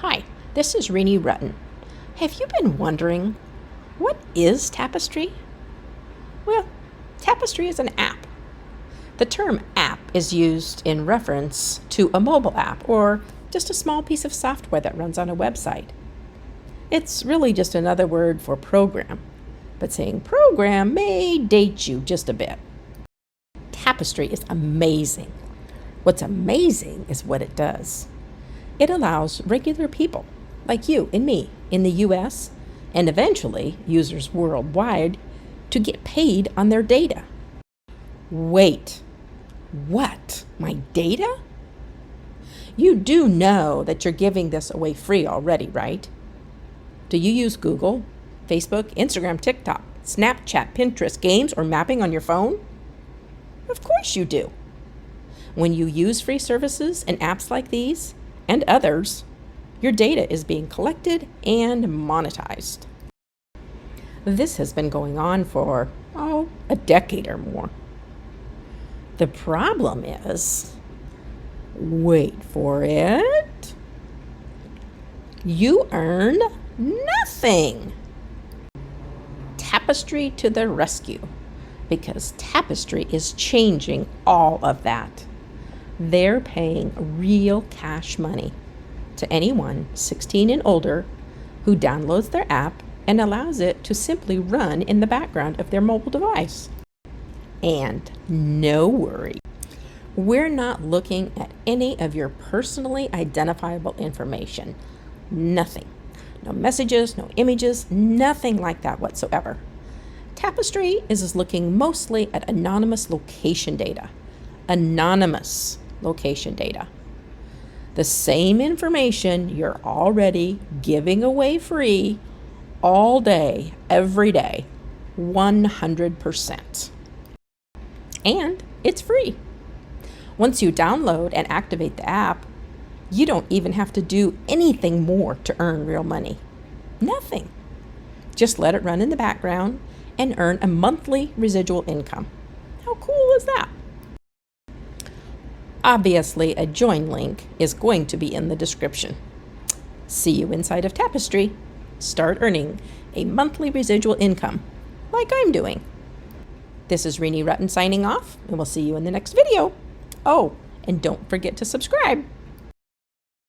Hi, this is Renee Rutten. Have you been wondering, what is Tapestri? Well, Tapestri is an app. The term app is used in reference to a mobile app or just a small piece of software that runs on a website. It's really just another word for program, but saying program may date you just a bit. Tapestri is amazing. What's amazing is what it does. It allows regular people like you and me in the US and eventually users worldwide to get paid on their data. Wait, what? My data? You do know that you're giving this away free already, right? Do you use Google, Facebook, Instagram, TikTok, Snapchat, Pinterest, games, or mapping on your phone? Of course you do. When you use free services and apps like these, and others, your data is being collected and monetized. This has been going on for, a decade or more. The problem is, wait for it, you earn nothing. Tapestri to the rescue, because Tapestri is changing all of that. They're paying real cash money to anyone 16 and older who downloads their app and allows it to simply run in the background of their mobile device. And no worry, we're not looking at any of your personally identifiable information. Nothing. No messages, no images, nothing like that whatsoever. Tapestri is looking mostly at anonymous location data. Anonymous location data. The same information you're already giving away free all day, every day, 100%. And it's free. Once you download and activate the app, you don't even have to do anything more to earn real money. Nothing. Just let it run in the background and earn a monthly residual income. How cool is that? Obviously, a join link is going to be in the description. See you inside of Tapestri. Start earning a monthly residual income, like I'm doing. This is Renee Rutten signing off, and we'll see you in the next video. Oh, and don't forget to subscribe.